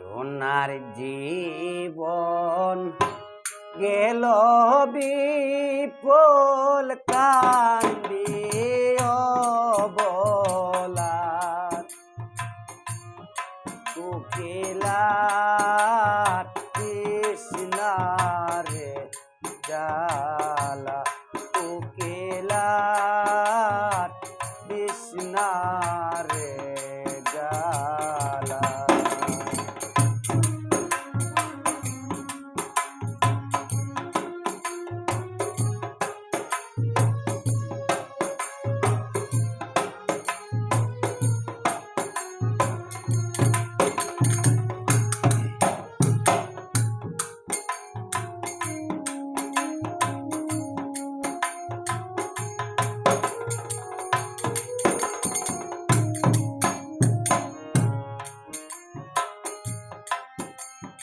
সোনার জীবন গেল বিপুল কান্দিও বলা কোকিলার কৃষ্ণারে জালা কোকিলার কৃষ্ণারে জালা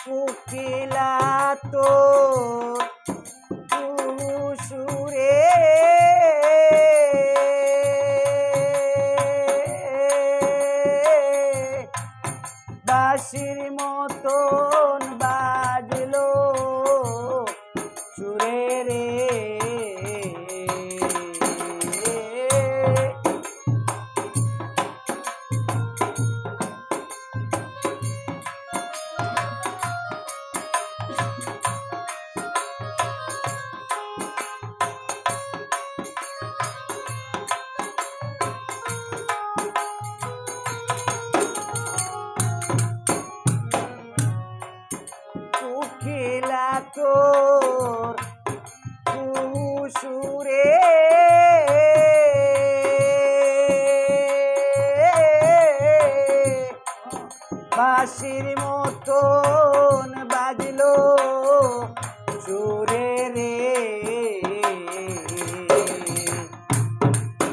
কোকিলা তো সুরে বাঁশির মতন বাজলো সুরে রে কোকিলা তোর সুরে বাঁশির মতন বাজলো সুরে রে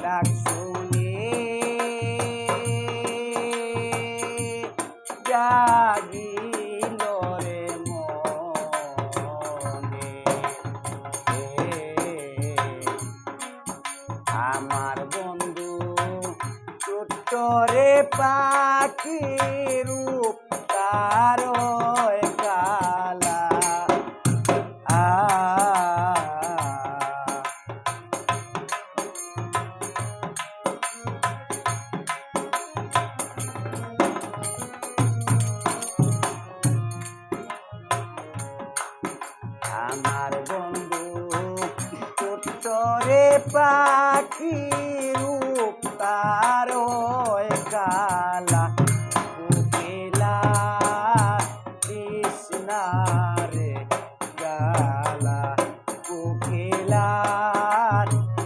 ডাক শুনে জাগিল রে মনে আমার বন্ধু ছোট্ট রে পাখি রূপ তার কালা আমার বন্ধু ছোট্ট রে পাখি রূপ তার কালা কোকিলা কৃষ্ণারে গালা কোকিলা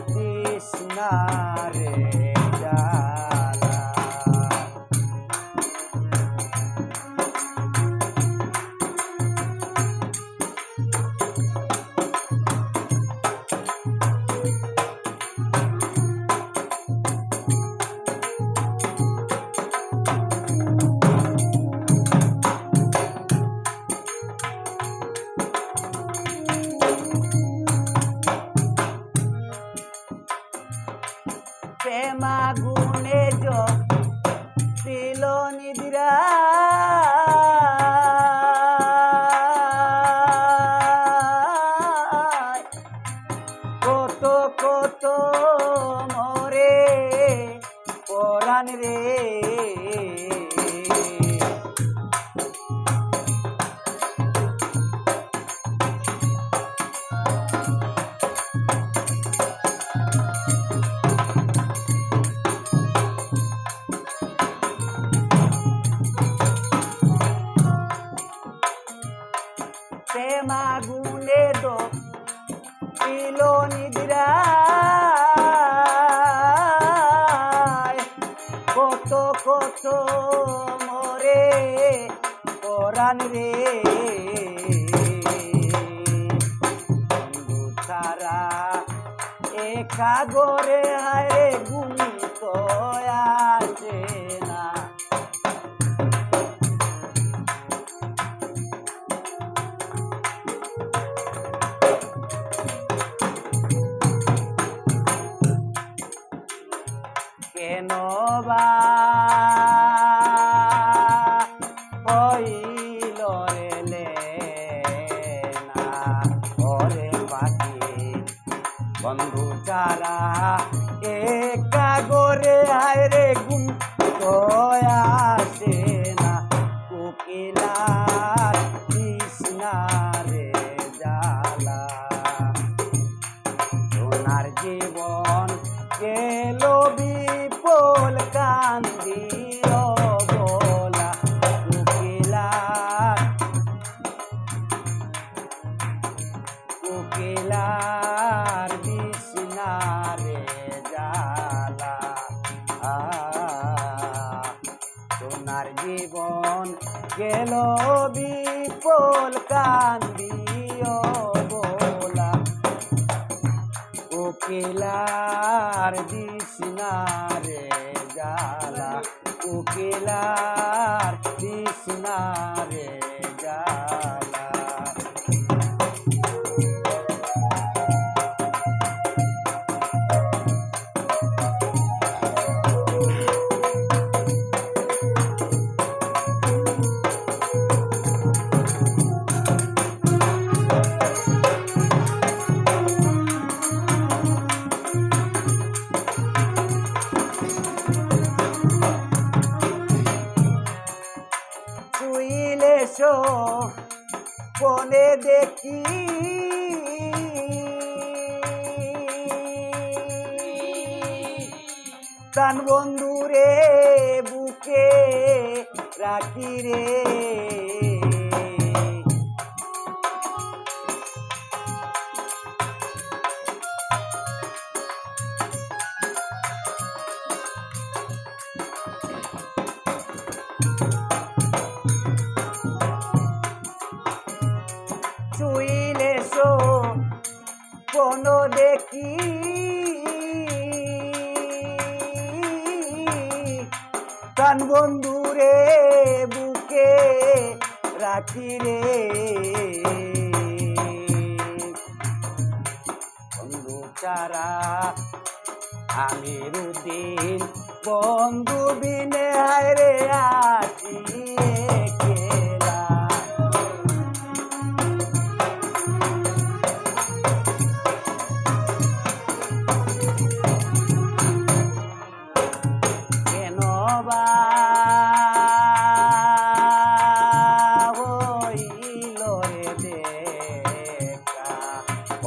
কৃষ্ণারে গালা প্রেমা গুনে ছিল নিদ্রা কত কত মরে পরাণ রে প্রেমা গুনে ছিল নিদ্রা কত কত মরে পরাণ রে বন্ধু ছাড়া একা গরে হায় গুণ তো আসে না কেন বা হই বন্ধু ছাড়া একা গোরে হায় রে ঘুম তো আসে না কোকিলার তৃষ্ণা রে জ্বালা সোনার জীবন গেল বিপুল কান্দিও বলা কোকিলার বিষ্ণা রে জ্বালা সোনার জীবন গেল বিপুল কান্দিও বলা কোকিলার বিষ্ণা রে জ্বালা কোকিলার বিষ্ণা রে জ্বালা কোনে দেখি প্রাণ বন্ধুরে বুকে রাখি রে ছুইলে কোনো দেখি প্রাণ বন্ধুরে বুকে রাখি রে বন্ধু ছাড়া আমিরুদ্দিন বন্ধু বিনে হায় রে আছি একলা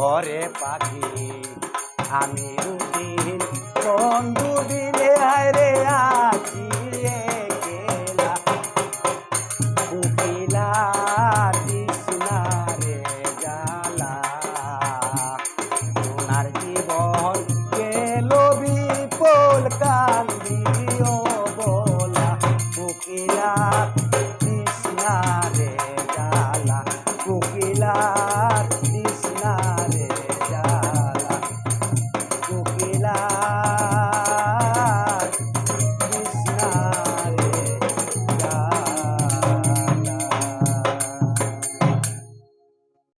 ওরে পাখি আমিরুদ্দিন বন্ধু বিনে হায় রে